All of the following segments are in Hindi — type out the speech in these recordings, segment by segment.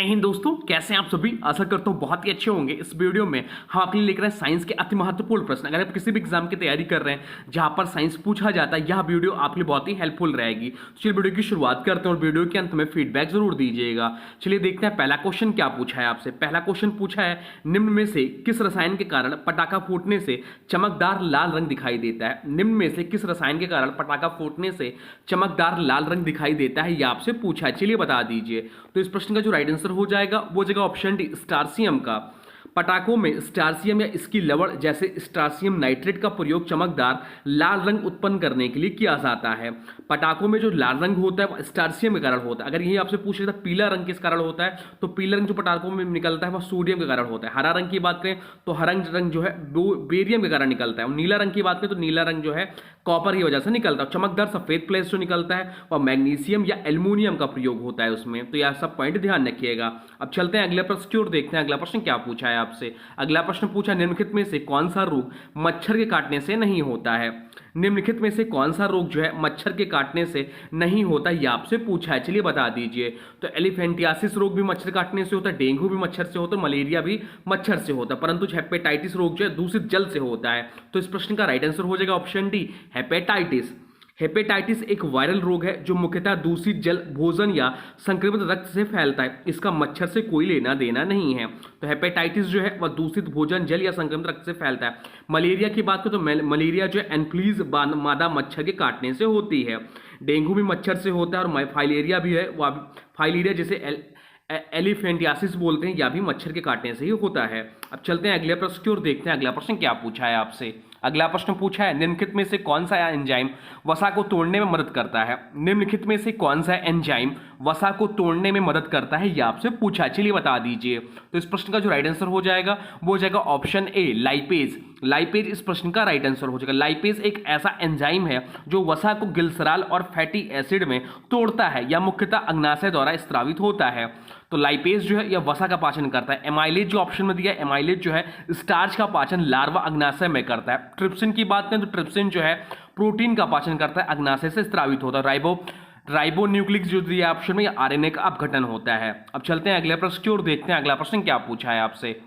हिंद दोस्तों, कैसे हैं आप सभी। आशा करता हूँ बहुत ही अच्छे होंगे। इस वीडियो में हम आपके लिए लेकर आए साइंस के अति महत्वपूर्ण प्रश्न। अगर आप किसी भी एग्जाम की तैयारी कर रहे हैं जहां पर साइंस पूछा जाता है, यह वीडियो आपके लिए बहुत ही हेल्पफुल रहेगी। तो चलिए वीडियो की शुरुआत करते हैं और वीडियो के अंत में फीडबैक जरूर दीजिएगा। चलिए देखते हैं पहला क्वेश्चन क्या पूछा है आपसे। पहला क्वेश्चन पूछा है, निम्न में से किस रसायन के कारण पटाखा फूटने से चमकदार लाल रंग दिखाई देता है। निम्न में से किस रसायन के कारण पटाखा फूटने से चमकदार लाल रंग दिखाई देता है, यह आपसे पूछा है। चलिए बता दीजिए। तो इस प्रश्न का जो राइट आंसर हो जाएगा वो जगह ऑप्शन डी, स्टार्सियम का। पटाखों में स्टार्सियम या इसकी लवण जैसे स्टार्सियम नाइट्रेट का प्रयोग चमकदार लाल रंग उत्पन्न करने के लिए किया जाता है। पटाखों में जो लाल रंग होता है वह स्टार्सियम के कारण होता है। अगर यही आपसे पूछ लेता पीला रंग किस कारण होता है, तो पीला रंग जो पटाखों में निकलता है वह सोडियम के कारण होता है। हरा रंग की बात करें तो हरा रंग जो है बेरियम के कारण निकलता है। और नीला रंग की बात करें तो नीला रंग जो है कॉपर की वजह से निकलता है। चमकदार सफेद प्लेस जो निकलता है वह मैग्नीशियम या एल्यूमिनियम का प्रयोग होता है उसमें। तो यह सब पॉइंट ध्यान रखिएगा। अब चलते हैं अगले प्रश्न की ओर, देखते हैं अगला प्रश्न क्या पूछा है आपसे। अगला प्रश्न पूछा, निम्नलिखित में से कौन सा रोग मच्छर के काटने से नहीं होता है। निम्नलिखित में से कौन सा रोग जो है मच्छर के काटने से नहीं होता, यह आपसे पूछा है। चलिए बता दीजिए। तो एलिफेंटियासिस रोग भी मच्छर काटने से होता है, डेंगू भी मच्छर से होता है, मलेरिया भी मच्छर से होता है, परंतु हेपेटाइटिस रोग जो है दूषित जल से होता है। तो इस प्रश्न का राइट आंसर हो जाएगा ऑप्शन डी, हेपेटाइटिस। हेपेटाइटिस एक वायरल रोग है जो मुख्यतः दूषित जल, भोजन या संक्रमित रक्त से फैलता है। इसका मच्छर से कोई लेना देना नहीं है। तो हेपेटाइटिस जो है वह दूषित भोजन, जल या संक्रमित रक्त से फैलता है। मलेरिया की बात करें तो मलेरिया जो है एनफ्लूएंजा मादा मच्छर के काटने से होती है। डेंगू भी मच्छर से होता है और फाइलेरिया भी है, वह फाइलेरिया जैसे एलिफेंटियासिस बोलते हैं, या भी मच्छर के काटने से ही होता है। अब चलते हैं अगले प्रश्न की ओर, देखते हैं अगला प्रश्न क्या पूछा है आपसे। अगला प्रश्न पूछा है, निम्नलिखित में से कौन सा एंजाइम वसा को तोड़ने में मदद करता है। निम्नलिखित में से कौन सा एंजाइम वसा को तोड़ने में मदद करता है, यह आपसे पूछा है। चलिए बता दीजिए। तो इस प्रश्न का जो राइट आंसर हो जाएगा वो हो जाएगा ऑप्शन ए, लाइपेज। लाइपेज इस प्रश्न का राइट आंसर हो जाएगा। लाइपेज एक ऐसा एंजाइम है जो वसा को ग्लिसरॉल और फैटी एसिड में तोड़ता है। यह मुख्यतः अग्नाशय द्वारा स्रावित होता है। तो लाइपेज जो है यह वसा का पाचन करता है। एमाइलेज जो ऑप्शन में दिया है, एमाइलेज जो है स्टार्च का पाचन लार्वा अग्नाशय में करता है। ट्रिप्सिन की बात करें तो ट्रिप्सिन जो है प्रोटीन का पाचन करता है, अग्नाशय से स्रावित होता है। राइबोन्यूक्लिक जो दिया ऑप्शन में, यह आरएनए का अपघटन होता है। अब चलते हैं अगले प्रश्न की ओर, देखते हैं अगला प्रश्न क्या पूछा है आपसे।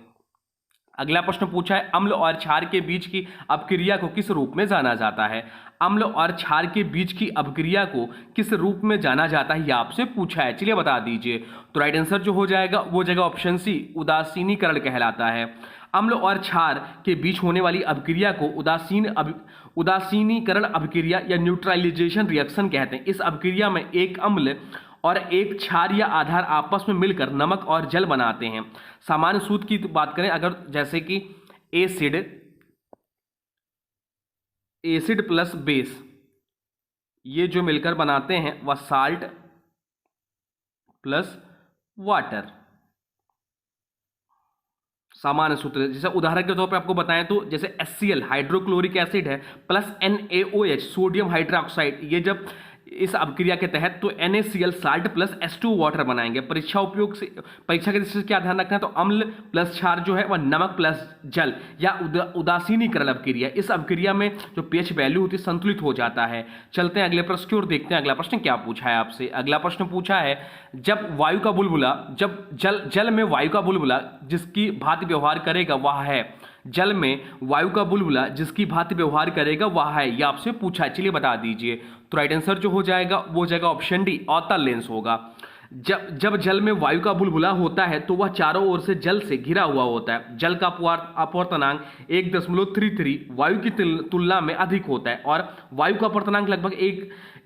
अगला प्रश्न पूछा है, अम्ल और क्षार के बीच की अपक्रिया को किस रूप में जाना जाता है। अम्ल और क्षार के बीच की अपक्रिया को किस रूप में जाना जाता है, यह आपसे पूछा है। चलिए बता दीजिए। तो राइट आंसर जो हो जाएगा वो जगह ऑप्शन सी, उदासीनीकरण कहलाता है। अम्ल और क्षार के बीच होने वाली अपक्रिया को उदासीनीकरण अपक्रिया या न्यूट्रलाइजेशन रिएक्शन कहते हैं। इस अपक्रिया में एक अम्ल और एक क्षार या आधार आपस में मिलकर नमक और जल बनाते हैं। सामान्य सूत्र की बात करें अगर, जैसे कि एसिड प्लस बेस, ये जो मिलकर बनाते हैं वह साल्ट प्लस वाटर। सामान्य सूत्र जैसे उदाहरण के तौर पे आपको बताएं तो जैसे HCl हाइड्रोक्लोरिक एसिड है प्लस NaOH सोडियम हाइड्रोक्साइड, ये जब इस अपक्रिया के तहत तो NaCl salt plus H2 water बनाएंगे। परीक्षा के दृष्टि से क्या ध्यान रखना है, तो अम्ल प्लस क्षार जो है वह नमक प्लस जल या उदासीनीकरण अपक्रिया। इस अपक्रिया में जो pH वैल्यू होती है संतुलित हो जाता है। चलते हैं अगले प्रश्न की ओर, देखते हैं अगला प्रश्न क्या पूछा है आपसे। अगला प्रश्न पूछा है, जब वायु का बुलबुला जल में वायु का बुलबुला जिसकी भांति व्यवहार करेगा वह है। जल में वायु का बुलबुला जिसकी भांति व्यवहार करेगा वह है, यह आपसे पूछा है। चलिए बता दीजिए। तो राइट आंसर जो हो जाएगा वो जाएगा ऑप्शन डी, अवतल लेंस होगा। जब जल में वायु का बुलबुला होता है तो वह चारों ओर से जल से घिरा हुआ होता है। जल का अपवर्तनांक 1.33 वायु की तुलना में अधिक होता है और वायु का अपवर्तनांक लगभग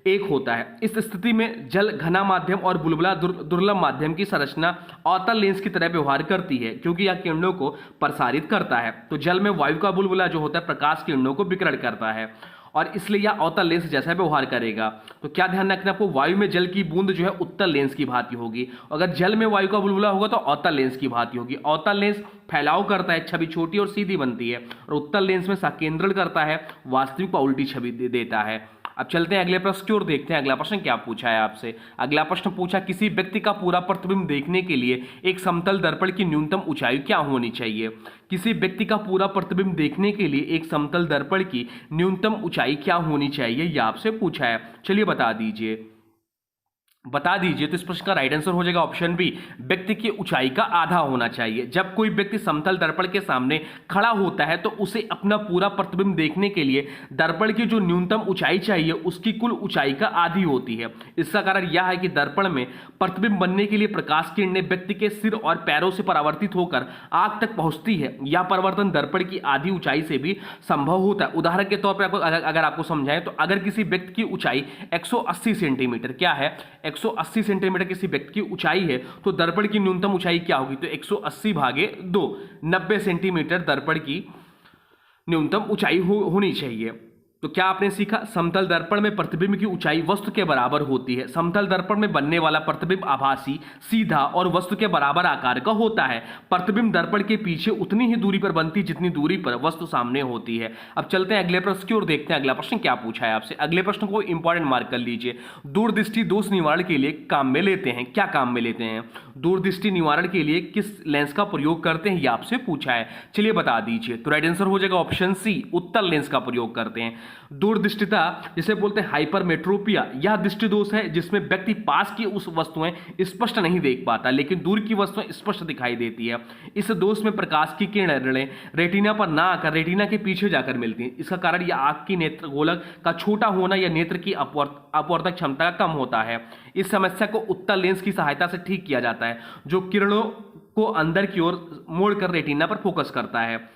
एक होता है। इस स्थिति में जल घना माध्यम और बुलबुला दुर्लभ माध्यम की संरचना अवतल लेंस की तरह व्यवहार करती है, क्योंकि यह किरणों को प्रसारित करता है। तो जल में वायु का बुलबुला जो होता है प्रकाश किरणों को विकिरण करता है और इसलिए यह अवतल लेंस जैसा व्यवहार करेगा। तो क्या ध्यान रखना आपको, वायु में जल की बूंद जो है उत्तल लेंस की भांति होगी। अगर जल में वायु का बुलबुला होगा तो अवतल लेंस की भांति होगी। अवतल लेंस फैलाव करता है, छवि छोटी और सीधी बनती है, और उत्तल लेंस में संकेंद्रण करता है, वास्तविक व उल्टी छवि देता है। अब चलते हैं अगले प्रश्न की ओर, देखते हैं अगला प्रश्न क्या पूछा है आपसे। अगला प्रश्न पूछा, किसी व्यक्ति का पूरा प्रतिबिंब देखने के लिए एक समतल दर्पण की न्यूनतम ऊंचाई क्या होनी चाहिए। किसी व्यक्ति का पूरा प्रतिबिंब देखने के लिए एक समतल दर्पण की न्यूनतम ऊंचाई क्या होनी चाहिए, यह आपसे पूछा है। चलिए बता दीजिए। बता दीजिए। तो इस प्रश्न का राइट आंसर हो जाएगा ऑप्शन बी, व्यक्ति की ऊंचाई का आधा होना चाहिए। जब कोई व्यक्ति समतल दर्पण के सामने खड़ा होता है तो उसे अपना पूरा प्रतिबिंब देखने के लिए दर्पण की जो न्यूनतम ऊंचाई चाहिए उसकी कुल ऊंचाई का आधी होती है। इसका कारण यह है कि दर्पण में प्रतिबिंब बनने के लिए प्रकाश किरणें व्यक्ति के सिर और पैरों से परावर्तित होकर आंख तक पहुंचती है। यह परिवर्तन दर्पण की आधी ऊंचाई से भी संभव होता है। उदाहरण के तौर पर अगर आपको समझाएं तो अगर किसी व्यक्ति की ऊंचाई 180 सेंटीमीटर क्या है, 180 सेंटीमीटर किसी व्यक्ति की ऊंचाई है तो दर्पण की न्यूनतम ऊंचाई क्या होगी, तो 180 भागे 2, 90 सेंटीमीटर दर्पण की न्यूनतम ऊंचाई होनी चाहिए। तो क्या आपने सीखा, समतल दर्पण में प्रतिबिंब की ऊंचाई वस्तु के बराबर होती है। समतल दर्पण में बनने वाला प्रतिबिंब आभासी, सीधा और वस्तु के बराबर आकार का होता है। प्रतिबिंब दर्पण के पीछे उतनी ही दूरी पर बनती है जितनी दूरी पर वस्तु सामने होती है। अब चलते हैं अगले प्रश्न की ओर, देखते हैं अगला प्रश्न क्या पूछा है आपसे। अगले प्रश्न को इंपॉर्टेंट मार्क कर लीजिए। दूरदृष्टि दोष निवारण के लिए काम में लेते हैं, क्या काम में लेते हैं, दूरदृष्टि निवारण के लिए किस लेंस का प्रयोग करते हैं, यह आपसे पूछा है। चलिए बता दीजिए। तो राइट आंसर हो जाएगा ऑप्शन सी, उत्तल लेंस का प्रयोग करते हैं। दूरदृष्टिता जिसे बोलते हैं हाइपरमेट्रोपिया, यह दृष्टि दोष है जिसमें व्यक्ति पास की उस वस्तुएं स्पष्ट नहीं देख पाता लेकिन दूर की वस्तुएं स्पष्ट दिखाई देती है। इस दोष में प्रकाश की किरणें रेटिना पर ना आकर रेटिना के पीछे जाकर मिलती हैं। इसका कारण यह आंख की नेत्र गोलक का छोटा होना या नेत्र की अपवर्तक क्षमता का कम होता है। इस समस्या को उत्तल लेंस की सहायता से ठीक किया जाता है जो किरणों को अंदर की ओर मोड़कर रेटिना पर फोकस करता है।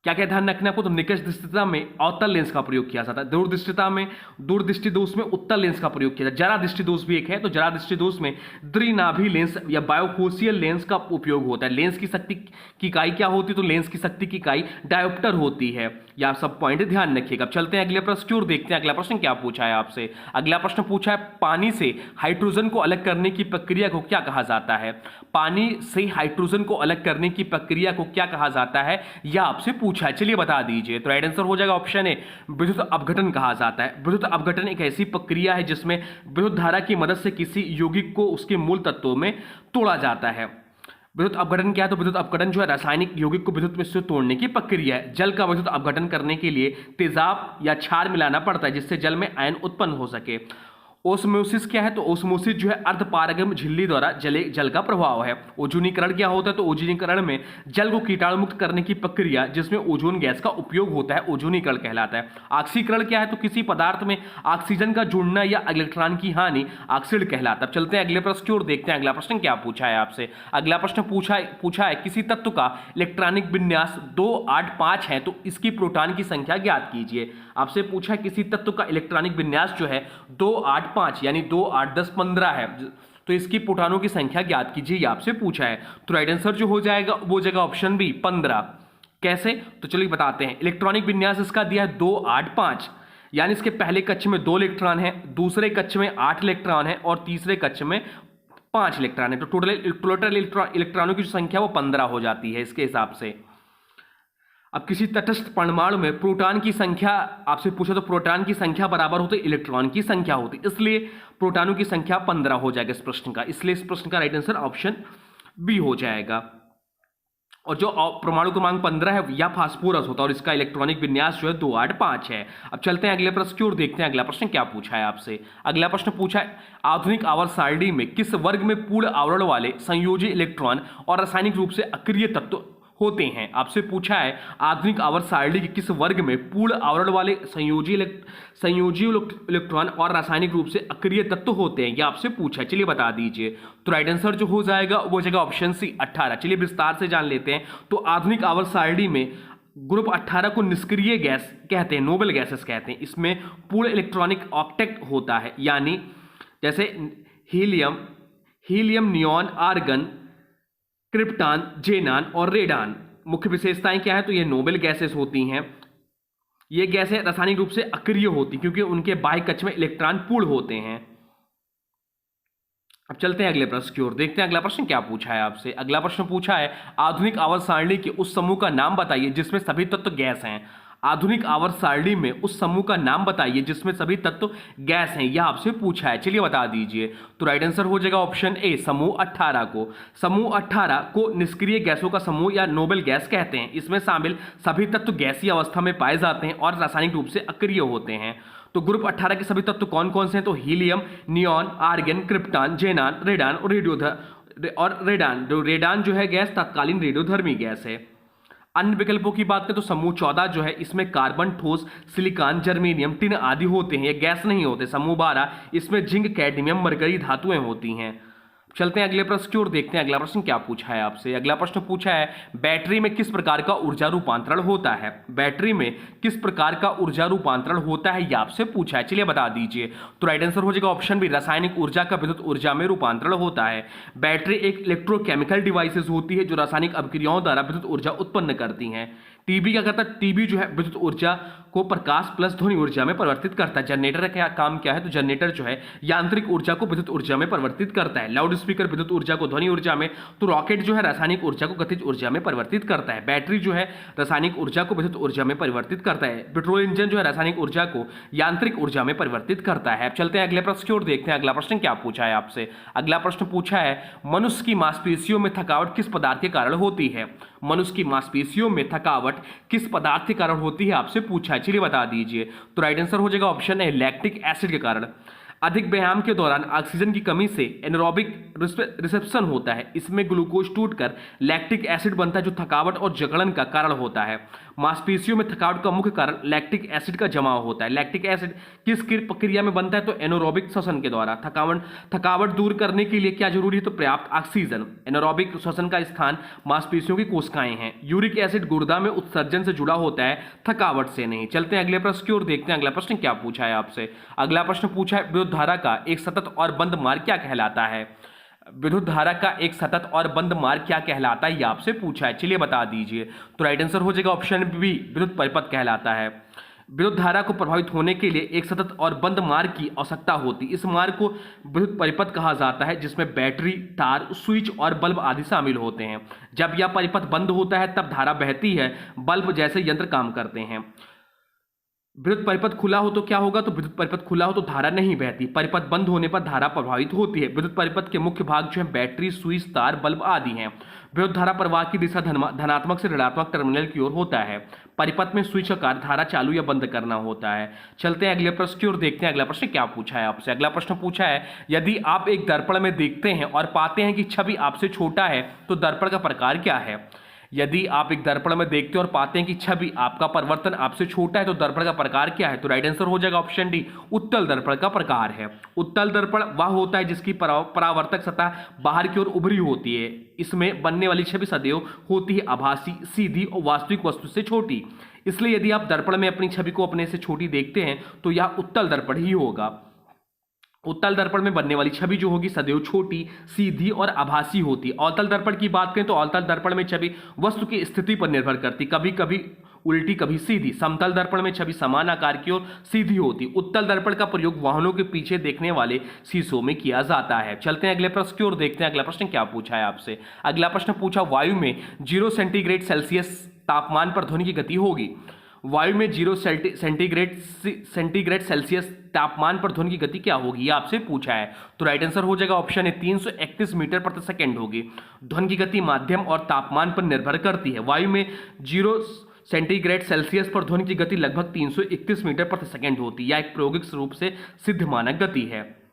क्या क्या ध्यान रखना है आपको, तो निकष दृष्टिता में अवतल लेंस का प्रयोग किया जाता है, दूरदृष्टिता में दूरदृष्टि दोष में उत्तल लेंस का प्रयोग किया जाता है। जरा दृष्टि दोष भी एक है, तो जरा दृष्टि दोष में द्विनाभि लेंस या बायोकोशियल लेंस का उपयोग होता है। लेंस की शक्ति की इकाई क्या होती है, तो लेंस की शक्ति की इकाई डायोप्टर होती है। यह आप सब पॉइंट ध्यान रखिएगा। अब चलते हैं अगले प्रश्न की ओर, देखते हैं अगला प्रश्न क्या पूछा है आपसे। अगला प्रश्न पूछा है, पानी से हाइड्रोजन को अलग करने की प्रक्रिया को क्या कहा जाता है। पानी से हाइड्रोजन को अलग करने की प्रक्रिया को क्या कहा जाता है, यह आपसे पूछा है। चलिए बता दीजिए। तो राइट आंसर हो जाएगा ऑप्शन ए, विद्युत अपघटन कहा जाता है। विद्युत अपघटन एक ऐसी प्रक्रिया है जिसमें विद्युत धारा की मदद से किसी यौगिक को उसके मूल तत्वों में तोड़ा जाता है। विद्युत अपघटन क्या है, तो विद्युत अपघटन जो है रासायनिक यौगिक को विद्युत में से तोड़ने की प्रक्रिया है। जल का विद्युत अपघटन करने के लिए तेजाब या क्षार मिलाना पड़ता है जिससे जल में आयन उत्पन्न हो सके। ओस्मोसिस क्या है, तो ओस्मोसिस जो है अर्धपारगम झिल्ली द्वारा जल का प्रभाव है। ओजोनीकरण क्या होता है, तो ओजोनीकरण में जल को कीटाणु मुक्त करने की प्रक्रिया जिसमें ओजोन गैस का उपयोग होता है ओजोनीकरण कहलाता है। ऑक्सीकरण क्या है, तो किसी पदार्थ में ऑक्सीजन का जुड़ना या इलेक्ट्रॉन की हानि ऑक्सीड कहलाता है। चलते हैं अगले प्रश्न की ओर, देखते हैं अगला प्रश्न क्या पूछा है आपसे। अगला प्रश्न पूछा है किसी तत्व का इलेक्ट्रॉनिक विन्यास 2, 8, 5 है तो इसकी प्रोटॉन की संख्या ज्ञात कीजिए। आपसे पूछा है किसी तत्व का इलेक्ट्रॉनिक विन्यास जो है 2, 8, 5 यानी 2, 8, 10, 15 है तो इसकी प्रोटॉनों की संख्या ज्ञात कीजिए, ये आपसे पूछा है। तो राइट आंसर जो हो जाएगा वो जाएगा ऑप्शन बी 15। कैसे, तो चलिए बताते हैं। इलेक्ट्रॉनिक विन्यास इसका दिया है 2, 8, 5 यानी इसके पहले कक्ष में 2 इलेक्ट्रॉन है, दूसरे कक्ष में 8 इलेक्ट्रॉन है और तीसरे कक्ष में 5 इलेक्ट्रॉन है। तो टोटल इलेक्ट्रॉनों की जो संख्या वो 15 हो जाती है इसके हिसाब से। अब किसी तटस्थ परमाणु में प्रोटॉन की संख्या आपसे पूछा तो प्रोटॉन की संख्या बराबर होती है इलेक्ट्रॉन की संख्या होती, इसलिए प्रोटॉनों की संख्या 15 हो जाएगा इस प्रश्न का। इसलिए इस प्रश्न का राइट आंसर ऑप्शन बी हो जाएगा। और जो परमाणु क्रमांक 15 है यह फास्फोरस होता है और इसका इलेक्ट्रॉनिक विन्यास जो है 2, 8, 5 है। अब चलते हैं अगले प्रश्न की ओर, देखते हैं अगला प्रश्न क्या पूछा है आपसे। अगला प्रश्न पूछा है आधुनिक आवर्त सारणी में किस वर्ग में पूर्ण आवरण वाले संयोजी इलेक्ट्रॉन और रासायनिक रूप से अक्रिय तत्व होते हैं। आपसे पूछा है आधुनिक आवर्त सारणी के किस वर्ग में पूर्ण आवरण वाले संयोजी इलेक्ट्रॉन और रासायनिक रूप से अक्रिय तत्व होते हैं, यह आपसे पूछा है। चलिए बता दीजिए। तो राइट आंसर जो हो जाएगा वो जाएगा ऑप्शन सी 18। चलिए विस्तार से जान लेते हैं। तो आधुनिक आवर्त सारणी में ग्रुप 18 को निष्क्रिय गैस कहते हैं, नोबल गैसेस कहते हैं। इसमें पूर्ण इलेक्ट्रॉनिक ऑक्टेट होता है, यानी जैसे हीलियम, नियॉन, आर्गन, क्रिप्टॉन, जेनान और रेडान। मुख्य विशेषताएं क्या है, तो ये नोबल गैसेस होती हैं। ये गैसें रासायनिक रूप से अक्रिय होती क्योंकि उनके बाह्य कक्ष में इलेक्ट्रॉन पूर्ण होते हैं। अब चलते हैं अगले प्रश्न की ओर, देखते हैं अगला प्रश्न क्या पूछा है आपसे। अगला प्रश्न पूछा है आधुनिक आवर्त सारणी के उस समूह का नाम बताइए जिसमें सभी तत्व गैस हैं। आधुनिक आवर्त सारणी में उस समूह का नाम बताइए जिसमें सभी तत्व गैस हैं, यह आपसे पूछा है। चलिए बता दीजिए। तो राइट आंसर हो जाएगा ऑप्शन ए समूह 18 को। समूह 18 को निष्क्रिय गैसों का समूह या नोबल गैस कहते हैं। इसमें शामिल सभी तत्व गैसीय अवस्था में पाए जाते हैं और रासायनिक रूप से अक्रिय होते हैं। तो ग्रुप 18 के सभी तत्व कौन कौन से हैं? तो helium, neon, argon, krypton, जेनान, radon और रेडान। जो रेडान जो है गैस तत्कालीन रेडियोधर्मी गैस है। अन्य विकल्पों की बात करें तो समूह 14 जो है इसमें कार्बन, ठोस, सिलिकॉन, जर्मेनियम, टिन आदि होते हैं, ये गैस नहीं होते। समूह 12 इसमें जिंक, कैडमियम, मरकरी धातुएं होती हैं। चलते हैं अगले प्रश्न की ओर, देखते हैं अगला प्रश्न क्या पूछा है आपसे। अगला प्रश्न पूछा है बैटरी में किस प्रकार का ऊर्जा रूपांतरण होता है? बैटरी में किस प्रकार का ऊर्जा रूपांतरण होता है यह आपसे पूछा है, चलिए बता दीजिए। तो राइट आंसर हो जाएगा ऑप्शन बी, रासायनिक ऊर्जा का विद्युत ऊर्जा में रूपांतरण होता है। बैटरी एक इलेक्ट्रोकेमिकल डिवाइसेस होती है जो रासायनिक अभिक्रियाओं द्वारा विद्युत ऊर्जा उत्पन्न करती हैं। टीबी क्या करता है? टीबी जो है विद्युत ऊर्जा को प्रकाश प्लस ध्वनि ऊर्जा में परिवर्तित करता है। जनरेटर का काम क्या है? तो जनरेटर जो है यांत्रिक ऊर्जा को विद्युत ऊर्जा में परिवर्तित करता है। लाउड स्पीकर विद्युत ऊर्जा को ध्वनि ऊर्जा में, तो रॉकेट जो है रासायनिक ऊर्जा को गतिज ऊर्जा में परिवर्तित करता है। बैटरी जो है रासायनिक ऊर्जा को विद्युत ऊर्जा में परिवर्तित करता है। पेट्रोल इंजन जो है रासायनिक ऊर्जा को यांत्रिक ऊर्जा में परिवर्तित करता है। अब चलते हैं अगले प्रश्न की ओर, देखते हैं अगला प्रश्न क्या पूछा है आपसे। अगला प्रश्न पूछा है मनुष्य की मांसपेशियों में थकावट किस पदार्थ के कारण होती है? मनुष्य की मांसपेशियों में थकावट किस पदार्थ के कारण होती है आपसे पूछा है, चलिए बता दीजिए। तो राइट आंसर हो जाएगा ऑप्शन है लैक्टिक एसिड के कारण। अधिक व्यायाम के दौरान ऑक्सीजन की कमी से एनारोबिक रिसेप्शन होता है, इसमें ग्लूकोज टूटकर लैक्टिक एसिड बनता है जो थकावट और जकड़न का कारण होता है। मांसपेशियों में थकावट का मुख्य कारण लैक्टिक एसिड का जमाव होता है। लैक्टिक एसिड किस प्रक्रिया में बनता है? तो एनारोबिक श्वसन के द्वारा। थकावट दूर करने के लिए क्या जरूरी है? तो पर्याप्त ऑक्सीजन। एनारोबिक श्वसन का स्थान मांसपेशियों की कोशिकाएं हैं। यूरिक एसिड गुर्दा में उत्सर्जन से जुड़ा होता है, थकावट से नहीं। चलते हैं अगले प्रश्न की ओर, देखते हैं अगला प्रश्न क्या पूछा है आपसे। अगला प्रश्न पूछा है विद्युत धारा का एक सतत और बंद मार्ग क्या कहलाता है? विद्युत धारा का एक सतत और बंद मार्ग क्या कहलाता है यह आपसे पूछा है, चलिए बता दीजिए। तो राइट आंसर हो जाएगा ऑप्शन बी, विद्युत परिपथ कहलाता है। विद्युत धारा को प्रभावित होने के लिए एक सतत और बंद मार्ग की आवश्यकता होती है। इस मार्ग को विद्युत परिपथ कहा जाता है जिसमें बैटरी, तार, स्विच और बल्ब आदि शामिल होते हैं। जब यह परिपथ बंद होता है तब धारा बहती है, बल्ब जैसे यंत्र काम करते हैं। विद्युत परिपथ खुला हो तो क्या होगा? तो विद्युत परिपथ खुला हो तो धारा नहीं बहती, परिपथ बंद होने पर धारा प्रभावित होती है। विद्युत परिपथ के मुख्य भाग जो है बैटरी, स्विच, तार, बल्ब आदि हैं। विद्युत धारा प्रवाह की दिशा धनात्मक से ऋणात्मक टर्मिनल की ओर होता है। परिपथ में स्विच का कार्य धारा चालू या बंद करना होता है। चलते हैं अगले प्रश्न की ओर, देखते हैं अगला प्रश्न क्या पूछा है आपसे। अगला प्रश्न पूछा है यदि आप एक दर्पण में देखते हैं और पाते हैं कि छवि आपसे छोटा है तो दर्पण का प्रकार क्या है? यदि आप एक दर्पण में देखते हैं और पाते हैं कि छवि आपका परिवर्तन आपसे छोटा है तो दर्पण का प्रकार क्या है? तो राइट आंसर हो जाएगा ऑप्शन डी, उत्तल दर्पण का प्रकार है। उत्तल दर्पण वह होता है जिसकी परावर्तक सतह बाहर की ओर उभरी होती है। इसमें बनने वाली छवि सदैव होती है आभासी, सीधी और वास्तविक वस्तु से छोटी। इसलिए यदि आप दर्पण में अपनी छवि को अपने से छोटी देखते हैं तो यह उत्तल दर्पण ही होगा। उत्तल दर्पण में बनने वाली छवि जो होगी सदैव छोटी, सीधी और आभासी होती है। अवतल दर्पण की बात करें तो अवतल दर्पण में छवि वस्तु की स्थिति पर निर्भर करती, कभी कभी उल्टी कभी सीधी। समतल दर्पण में छवि समान आकार की और सीधी होती। उत्तल दर्पण का प्रयोग वाहनों के पीछे देखने वाले शीशों में किया जाता है। चलते हैं अगले प्रश्न की ओर, देखते हैं अगला प्रश्न क्या पूछा है आपसे। अगला प्रश्न पूछा वायु में 0 सेंटीग्रेड सेल्सियस तापमान पर ध्वनि की गति होगी। वायु में 0 सेंटीग्रेड सेल्सियस तापमान पर ध्वनि की गति क्या होगी ये आपसे पूछा है। तो राइट आंसर हो जाएगा ऑप्शन है 331 मीटर प्रति सेकंड होगी। ध्वनि की गति माध्यम और तापमान पर निर्भर करती है। वायु में 0 सेंटीग्रेड सेल्सियस पर ध्वनि की गति लगभग 331 मीटर प्रति सेकंड होती है। यह एक प्रायोगिक रूप से सिद्ध मानक गति है।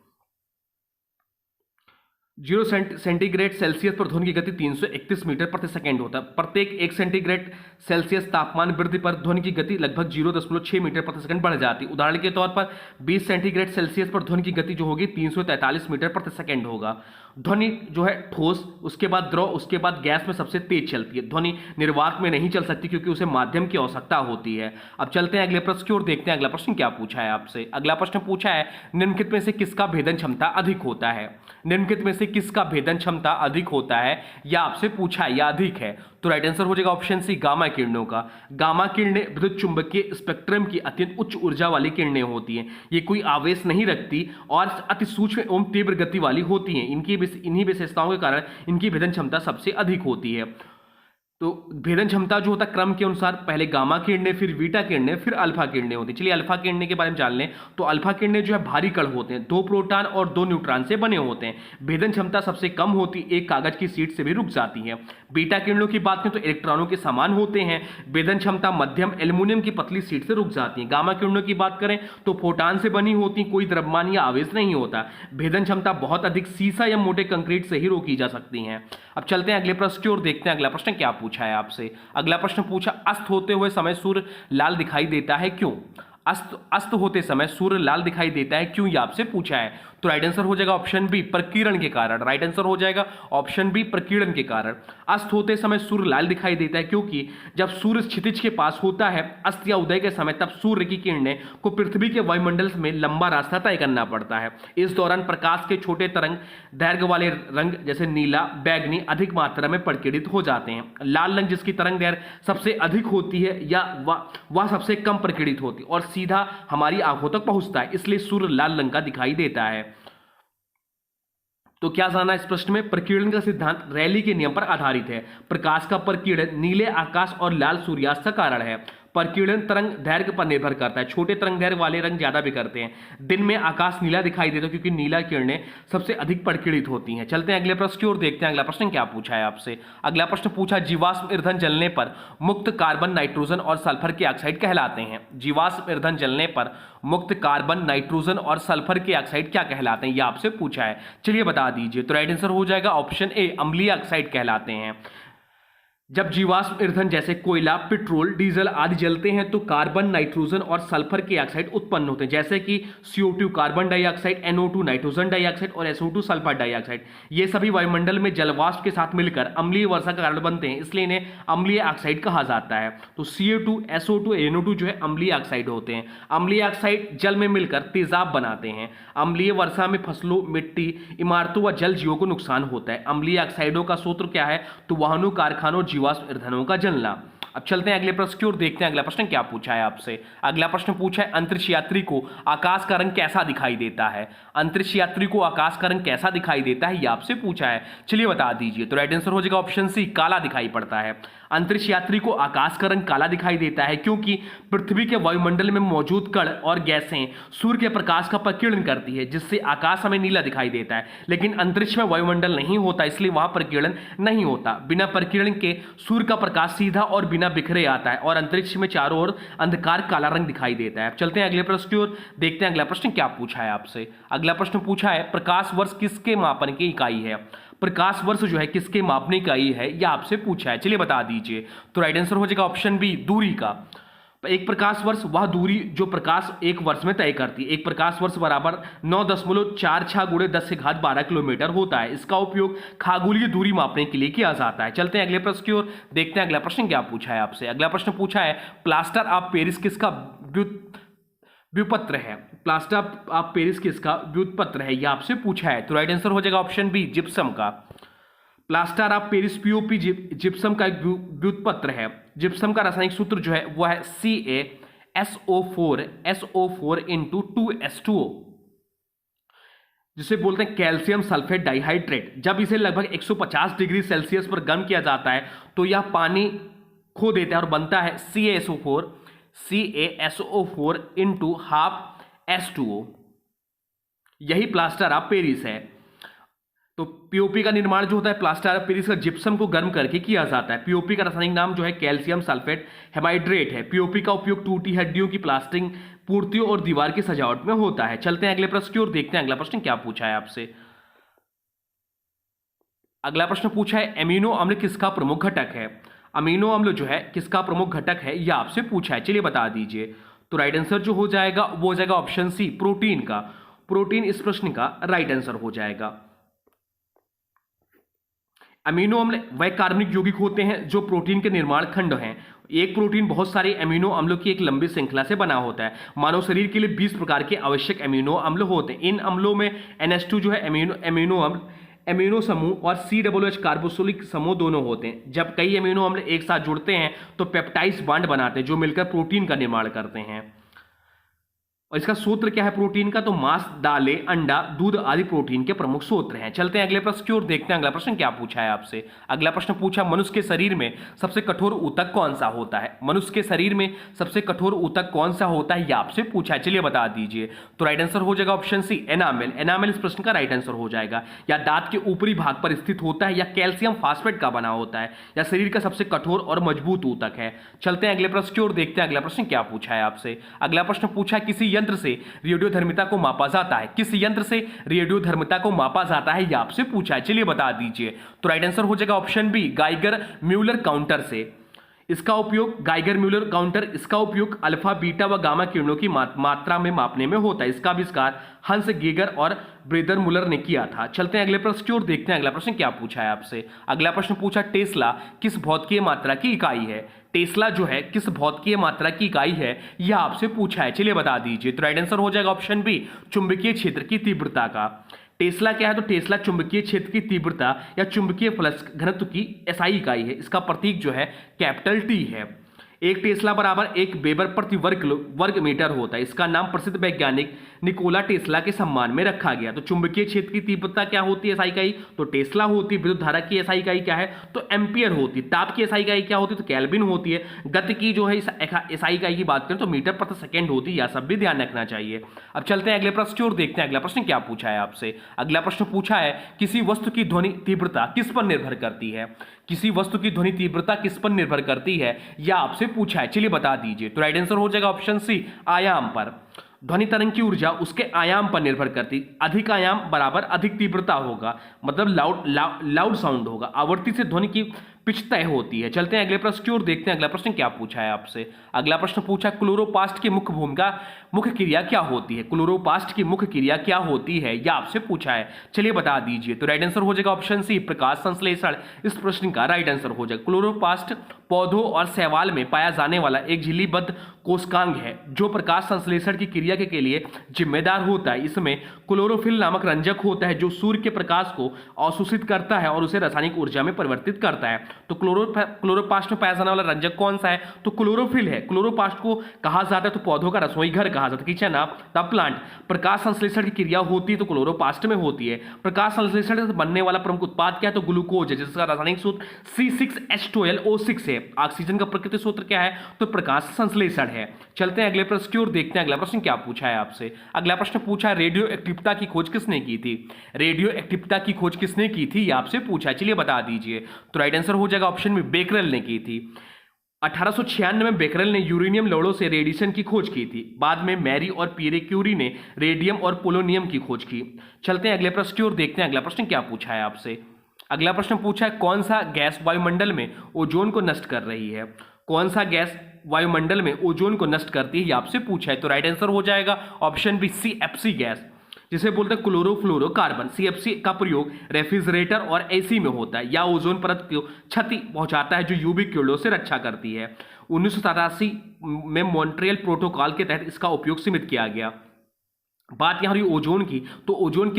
0 सेंटीग्रेड सेल्सियस पर ध्वनि की गति 331 मीटर प्रति सेकंड होता है। प्रत्येक 1 सेंटीग्रेड सेल्सियस तापमान वृद्धि पर ध्वनि की गति लगभग 0.6 मीटर प्रति सेकंड बढ़ जाती है। उदाहरण के तौर पर 20 सेंटीग्रेड सेल्सियस पर ध्वनि की गति जो होगी 343 मीटर प्रति सेकंड होगा। ध्वनि जो है ठोस, उसके बाद द्रव, उसके बाद गैस में सबसे तेज चलती है। ध्वनि निर्वात में नहीं चल सकती क्योंकि उसे माध्यम की आवश्यकता होती है। अब चलते हैं अगले प्रश्न की ओर, देखते हैं अगला प्रश्न क्या पूछा है आपसे। अगला प्रश्न पूछा है निम्नलिखित में से किसका भेदन क्षमता अधिक होता है। निम्नलिखित में से किसका भेदन क्षमता अधिक होता है या आपसे पूछा है या अधिक है। तो राइट आंसर हो जाएगा ऑप्शन सी, गामा किरणों का। गामा किरणें विद्युत चुंबकीय स्पेक्ट्रम की अत्यंत उच्च ऊर्जा वाली किरणें होती हैं। ये कोई आवेश नहीं रखती और अति सूक्ष्म एवं तीव्र गति वाली होती हैं। इन्हीं विशेषताओं के कारण इनकी भेदन क्षमता सबसे अधिक होती है। तो भेदन क्षमता जो होता है क्रम के अनुसार पहले गामा किरणें, फिर बीटा किरणें, फिर अल्फा किरणें होती है। चलिए अल्फा किरणें के बारे में जान लें। तो अल्फा किरणें जो है भारी कण होते हैं, 2 प्रोटॉन और 2 न्यूट्रॉन से बने होते हैं। भेदन क्षमता सबसे कम होती, एक कागज की शीट से भी रुक जाती है। बीटा किरणों की बात करें तो इलेक्ट्रॉनों के समान होते हैं। भेदन क्षमता मध्यम, एल्युमिनियम की पतली शीट से रुक जाती है। गामा किरणों की बात करें तो फोटॉन से बनी होती, कोई द्रव्यमान या आवेश नहीं होता। भेदन क्षमता बहुत अधिक सीसा या मोटे कंक्रीट से ही रोकी जा सकती है। अब चलते हैं अगले प्रश्न की ओर, देखते हैं अगला प्रश्न क्या पूछा है आपसे। अगला प्रश्न पूछा, अस्त होते हुए समय सूर्य लाल दिखाई देता है क्यों? अस्त होते समय सूर्य लाल दिखाई देता है क्यों, ये आपसे पूछा है। तो राइट आंसर हो जाएगा ऑप्शन बी, प्रकीर्णन के कारण। राइट आंसर हो जाएगा ऑप्शन बी, प्रकीर्णन के कारण। अस्त होते समय सूर्य लाल दिखाई देता है क्योंकि जब सूर्य क्षितिज के पास होता है अस्त या उदय के समय, तब सूर्य की किरणें को पृथ्वी के वायुमंडल में लंबा रास्ता तय करना पड़ता है। इस दौरान प्रकाश के छोटे तरंग दैर्घ्य वाले रंग जैसे नीला, बैगनी अधिक मात्रा में प्रकीर्णित हो जाते हैं। लाल रंग जिसकी तरंग दैर्घ्य सबसे अधिक होती है या वह सबसे कम प्रकीर्णित होती है और सीधा हमारी आंखों तक पहुंचता है, इसलिए सूर्य लाल रंग का दिखाई देता है। तो क्या जाना इस प्रश्न में? प्रकीर्णन का सिद्धांत रैली के नियम पर आधारित है। प्रकाश का प्रकीर्णन नीले आकाश और लाल सूर्यास्त का कारण है। प्रकीर्णन तरंग दैर्घ्य पर निर्भर करता है, छोटे तरंग दैर्घ्य वाले रंग ज्यादा बिखरते हैं। दिन में आकाश नीला दिखाई देता है क्योंकि नीला किरणें सबसे अधिक प्रकीर्णित होती हैं। चलते हैं अगले प्रश्न की ओर, देखते हैं अगला प्रश्न क्या पूछा है आपसे। अगला प्रश्न पूछा, जीवाश्म ईंधन जलने पर मुक्त कार्बन, नाइट्रोजन और सल्फर के ऑक्साइड कहलाते हैं। जीवाश्म ईंधन जलने पर मुक्त कार्बन, नाइट्रोजन और सल्फर के ऑक्साइड क्या कहलाते हैं, यह आपसे पूछा है। चलिए बता दीजिए। तो राइट आंसर हो जाएगा ऑप्शन ए, अम्लीय ऑक्साइड कहलाते हैं। जब जीवाश्म ईंधन जैसे कोयला, पेट्रोल, डीजल आदि जलते हैं तो कार्बन, नाइट्रोजन और सल्फर के ऑक्साइड उत्पन्न होते हैं, जैसे कि CO2 carbon dioxide, NO2 nitrogen dioxide और SO2 सल्फर डाइऑक्साइड। ये सभी वायुमंडल में जलवाष्प के साथ मिलकर अम्लीय वर्षा का कारण बनते हैं, इसलिए इन्हें अम्लीय ऑक्साइड कहा जाता है। तो CO2, SO2, NO2 जो है अम्लीय ऑक्साइड होते हैं। अम्लीय ऑक्साइड जल में मिलकर तेजाब बनाते हैं। अम्लीय वर्षा में फसलों, मिट्टी, इमारतों व जल जीवों को नुकसान होता है। अम्लीय ऑक्साइडों का स्रोत क्या है? तो वाहनों, कारखानों, जीवाश्म ईंधनों का जलना। अब चलते हैं अगले प्रश्न की ओर, देखते हैं अगला प्रश्न क्या पूछा है आपसे। अगला प्रश्न पूछा है, अंतरिक्ष यात्री को आकाश का रंग कैसा दिखाई देता है? अंतरिक्ष यात्री को आकाश का रंग कैसा दिखाई देता है, यह आपसे पूछा है। चलिए बता दीजिए। तो राइट आंसर हो जाएगा ऑप्शन सी, काला दिखाई पड़ता है। अंतरिक्ष यात्री को आकाश का रंग काला दिखाई देता है क्योंकि पृथ्वी के वायुमंडल में मौजूद कण और गैसें सूर्य के प्रकाश का प्रकीर्णन करती है, जिससे आकाश हमें नीला दिखाई देता है। लेकिन अंतरिक्ष में वायुमंडल नहीं होता, इसलिए वहां प्रकीर्णन नहीं होता। बिना प्रकीर्णन के सूर्य का प्रकाश सीधा और बिना बिखरे आता है और अंतरिक्ष में चारों ओर अंधकार काला रंग दिखाई देता है। चलते हैं अगले प्रश्न की ओर, देखते हैं अगला प्रश्न क्या पूछा है आपसे। अगला प्रश्न पूछा है, प्रकाश वर्ष किसके मापन की इकाई है? प्रकाश वर्ष जो है किसके मापने की इकाई है, यह आपसे पूछा है। चलिए बता दीजिए। तो राइट आंसर हो जाएगा ऑप्शन बी, दूरी का। एक प्रकाश वर्ष वह दूरी जो प्रकाश एक वर्ष में तय करती है। एक प्रकाश वर्ष बराबर 9.46 गुणे 10 से घात 12 किलोमीटर होता है। इसका उपयोग खगोलीय दूरी मापने के लिए किया जाता है। चलते हैं अगले प्रश्न की ओर, देखते हैं अगला प्रश्न क्या पूछा है आपसे। अगला प्रश्न पूछा है, प्लास्टर ऑफ पेरिस किसका व्युत्पत्र है? प्लास्टर ऑफ पेरिस किसका व्युत्पत्र है, यह आपसे पूछा है। तो राइट आंसर हो जाएगा ऑप्शन बी, जिप्सम का। Plaster of Paris POP gypsum का एक व्युत्पत्र है। जिप्सम का रासायनिक सूत्र जो है वह है CaSO4 into 2H2O, जिसे बोलते हैं कैल्शियम सल्फेट डाइहाइड्रेट। जब इसे लगभग 150 डिग्री सेल्सियस पर गर्म किया जाता है तो यह पानी खो देता है और बनता है CaSO4 into हाफ H2O। यही प्लास्टर ऑफ पेरिस है। तो POP का निर्माण जो होता है प्लास्टर ऑफ पेरिस का जिप्सम को गर्म करके किया जाता है। POP का रासायनिक नाम जो है कैल्शियम सल्फेट हेमाइड्रेट है। POP का उपयोग टूटी हड्डियों की प्लास्टरिंग, पूर्तियों और दीवार की सजावट में होता है। चलते हैं अगले प्रश्न की ओर, देखते हैं अगला प्रश्न क्या पूछा है आपसे। अगला प्रश्न पूछा है, अमीनो अम्ल किसका प्रमुख घटक है? अमीनो अम्ल जो है किसका प्रमुख घटक है, यह आपसे पूछा है। चलिए बता दीजिए। तो राइट आंसर जो हो जाएगा वो हो जाएगा ऑप्शन सी, प्रोटीन का। प्रोटीन इस प्रश्न का राइट आंसर हो जाएगा। अमीनो अम्ल वह कार्बनिक यौगिक होते हैं जो प्रोटीन के निर्माण खंड हैं। एक प्रोटीन बहुत सारे अमीनो अम्लों की एक लंबी श्रृंखला से बना होता है। मानव शरीर के लिए 20 प्रकार के आवश्यक अमीनो अम्ल होते हैं। इन अम्लों में NH2 जो है अमीनो अम्ल, अमीनो समूह और COOH कार्बोक्सिलिक समूह दोनों होते हैं। जब कई अमीनो अम्ल एक साथ जुड़ते हैं तो पेप्टाइड बॉन्ड बनाते हैं जो मिलकर प्रोटीन का निर्माण करते हैं। और इसका सूत्र क्या है प्रोटीन का, तो मांस, दालें, अंडा, दूध आदि प्रोटीन के प्रमुख सूत्र हैं। चलते हैं अगले प्रश्न की ओर, देखते हैं अगला प्रश्न क्या पूछा है आपसे। अगला प्रश्न पूछा, मनुष्य के शरीर में सबसे कठोर ऊतक कौन सा होता है। मनुष्य के शरीर में सबसे कठोर ऊतक कौन सा होता है, यह आपसे पूछा है, चलिए बता दीजिए। तो राइट आंसर हो जाएगा ऑप्शन सी, एनामेल। एनामेल इस प्रश्न का राइट आंसर हो जाएगा। या दांत के ऊपरी भाग पर स्थित होता है, या कैल्शियम फास्फेट का बना होता है, या शरीर का सबसे कठोर और मजबूत ऊतक है। चलते हैं अगले प्रश्न की ओर, देखते हैं अगला प्रश्न क्या पूछा है आपसे। अगला प्रश्न पूछा, किसी यंत्र से रेडियोधर्मिता को मापा जाता है। किस यंत्र से रेडियोधर्मिता को मापा जाता है, यह आपसे पूछा है, चलिए बता दीजिए। तो राइट आंसर हो जाएगा option B, Geiger Muller counter से। इसका उपयोग गाइगर म्यूलर काउंटर, इसका उपयोग अल्फा, बीटा व गामा किरणों की मात्रा में मापने में होता है। इसका आविष्कार हंस गेगर और ब्रेदर मुलर ने किया था। चलते हैं अगले प्रश्न की ओर, देखते हैं अगला प्रश्न क्या पूछा है आपसे। अगला प्रश्न पूछा, टेस्ला किस भौतिकीय मात्रा की इकाई है। टेस्ला जो है किस भौतिकीय मात्रा की इकाई है, यह आपसे पूछा है, चलिए बता दीजिए। तो राइट आंसर हो जाएगा ऑप्शन बी, चुंबकीय क्षेत्र की तीव्रता का। टेस्ला क्या है, तो टेस्ला चुंबकीय क्षेत्र की तीव्रता या चुंबकीय फ्लक्स घनत्व की एसआई इकाई है। इसका प्रतीक जो है कैपिटल टी है। एक टेस्ला बराबर 1 वेबर प्रति वर्ग मीटर होता है। इसका नाम प्रसिद्ध वैज्ञानिक निकोला टेस्ला के सम्मान में रखा गया। तो चुंबकीय क्षेत्र की तीव्रता क्या होती है एसआई इकाई, तो टेस्ला होती है। विद्युत धारा की एसआई इकाई क्या है, तो एम्पियर होती है। ताप की एसआई इकाई क्या होती है, तो केल्विन होती है। गति की जो है एसआई इकाई की बात करें तो मीटर प्रति सेकेंड होती है। यह सब भी ध्यान रखना चाहिए। अब चलते हैं अगले प्रश्न की ओर, देखते हैं अगला प्रश्न क्या पूछा है आपसे। अगला प्रश्न पूछा है, किसी वस्तु की ध्वनि तीव्रता किस पर निर्भर करती है। किसी वस्तु की ध्वनि तीव्रता किस पर निर्भर करती है, यह आपसे पूछा है, चलिए बता दीजिए। तो राइट आंसर हो जाएगा ऑप्शन सी, आयाम पर। ध्वनि तरंग की ऊर्जा उसके आयाम पर निर्भर करती। अधिक आयाम बराबर अधिक तीव्रता होगा, मतलब लाउड साउंड होगा। आवृत्ति से ध्वनि की पिच तय होती है। चलते हैं अगले प्रश्न की ओर, देखते हैं अगला प्रश्न क्या पूछा है आपसे। अगला प्रश्न पूछा, क्लोरोप्लास्ट की मुख्य क्रिया क्या होती है। क्लोरोप्लास्ट की मुख्य क्रिया क्या होती है, यह आपसे पूछा है, चलिए बता दीजिए। तो राइट आंसर हो जाएगा ऑप्शन सी, प्रकाश संश्लेषण इस प्रश्न का राइट आंसर हो जाएगा। क्लोरोप्लास्ट पौधों और शैवाल में पाया जाने वाला एक झिल्लीबद्ध कोशिकांग है जो प्रकाश संश्लेषण की क्रिया के लिए जिम्मेदार होता है। इसमें क्लोरोफिल नामक रंजक होता है जो सूर्य के प्रकाश को अवशोषित करता है और उसे रासायनिक ऊर्जा में परिवर्तित करता है। तो क्लोरोप्लास्ट में पाया जाने वाला रंजक कौन सा है, तो क्लोरोफिल है। क्लोरोप्लास्ट को कहा जाता है तो पौधों का रसोई घर कहा जाता है, किचन ऑफ द प्लांट। प्रकाश संश्लेषण की क्रिया होती है तो क्लोरोप्लास्ट में होती है। प्रकाश संश्लेषण से बनने वाला प्रमुख उत्पाद क्या है, तो ग्लूकोज है जिसका रासायनिक सूत्र C6H12O6 है। ऑक्सीजन का प्रकृति सूत्र क्या है, तो प्रकाश संश्लेषण है। चलते हैं अगले प्रश्न की ओर, देखते हैं अगला प्रश्न क्या पूछा है आपसे। अगला प्रश्न पूछा है, रेडियो एक्टिविटी की खोज किसने की थी। रेडियो एक्टिविटी की खोज किसने की थी, यह आपसे पूछा है, चलिए बता दीजिए। तो राइट आंसर हो जाएगा ऑप्शन में, बेकरेल ने की थी। 1896 में बेकरेल ने यूरेनियम लौड़ों से रेडिएशन की खोज की थी। बाद में मैरी और पियरे क्यूरी ने रेडियम और पोलोनियम की खोज की। चलते हैं अगले प्रश्न की ओर, देखते हैं अगला प्रश्न क्या पूछा है आपसे। अगला प्रश्न पूछा है, कौन सा गैस वायुमंडल में ओजोन को नष्ट कर रही है। कौन सा गैस वायुमंडल में ओजोन को नष्ट करती है, यह आपसे पूछा है। तो राइट आंसर हो जाएगा ऑप्शन बी, CFC गैस, जिसे बोलते हैं क्लोरोफ्लोरोकार्बन। CFC का प्रयोग रेफ्रिजरेटर और एसी में होता है। या ओजोन परत को क्षति पहुंचाता है जो यूवी किरणों से रक्षा करती है। 1987 में मॉन्ट्रियल प्रोटोकॉल के तहत इसका उपयोग सीमित किया गया। बात यहाँ रही ओजोन की, तो ओजोन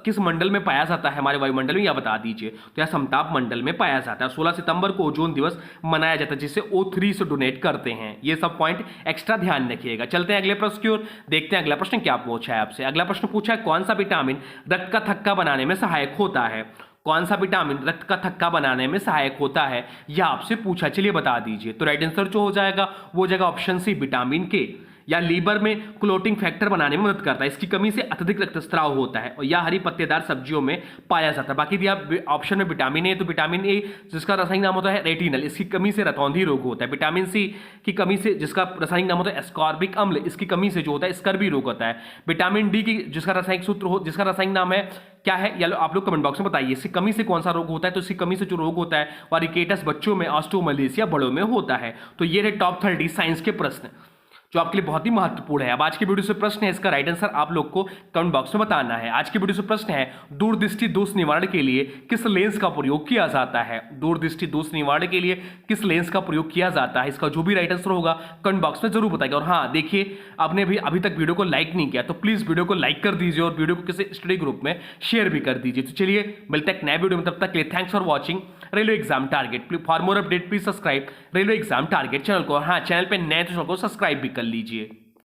किस मंडल में पाया जाता है हमारे वायुमंडल में, यह बता दीजिए। तो यह समताप मंडल में पाया जाता है। 16 सितंबर को ओजोन दिवस मनाया जाता है जिसे O3 से डोनेट करते हैं। ये सब पॉइंट एक्स्ट्रा ध्यान रखिएगा। चलते हैं अगले प्रश्न की ओर, देखते हैं अगला प्रश्न क्या पूछा है आपसे। अगला प्रश्न पूछा है, कौन सा विटामिन रक्त का थक्का बनाने में सहायक होता है। कौन सा विटामिन रक्त का थक्का बनाने में सहायक होता है, यह आपसे पूछा, चलिए बता दीजिए। तो राइट आंसर जो हो जाएगा वो हो जाएगा ऑप्शन सी, विटामिन के। या लीवर में क्लोटिंग फैक्टर बनाने में मदद करता है। इसकी कमी से अत्यधिक रक्तस्राव होता है और यह हरी पत्तेदार सब्जियों में पाया जाता है। बाकी दिया ऑप्शन में विटामिन ए, तो विटामिन ए जिसका रासायनिक नाम होता है रेटिनल, इसकी कमी से रतौंधी रोग होता है। विटामिन सी की कमी से जिसका रासायनिक नाम होता है एस्कॉर्बिक अम्ल, इसकी कमी से जो होता है स्कर्वी रोग होता है। विटामिन डी की जिसका रासायनिक सूत्र हो, जिसका रासायनिक नाम है क्या है, या आप लोग कमेंट बॉक्स में बताइए। इसकी कमी से कौन सा रोग होता है, तो इसकी कमी से जो रोग होता है वह रिकेटस बच्चों में, ऑस्टियोमलेशिया बड़ों में होता है। तो ये रहे टॉप 30 साइंस के प्रश्न जो आपके लिए बहुत ही महत्वपूर्ण है। अब आज की वीडियो से प्रश्न है, इसका राइट आंसर आप लोग को कमेंट बॉक्स में बताना है। आज की वीडियो से प्रश्न है, दूरदृष्टि दोष निवारण के लिए किस लेंस का प्रयोग किया जाता है। दूरदृष्टि दोष निवारण के लिए किस लेंस का प्रयोग किया जाता है, इसका जो भी राइट आंसर होगा कमेंट बॉक्स में जरूर बताइए। और हाँ देखिए, आपने भी अभी तक वीडियो को लाइक नहीं किया तो प्लीज वीडियो को लाइक कर दीजिए और वीडियो को किसी स्टडी ग्रुप में शेयर भी कर दीजिए। तो चलिए मिलते हैं नए वीडियो में, तब तक के लिए thanks for watching railway exam target. For more update please subscribe railway exam target channel को। हाँ, चैनल पे नए तो चैनल को सब्सक्राइब भी कर लीजिए।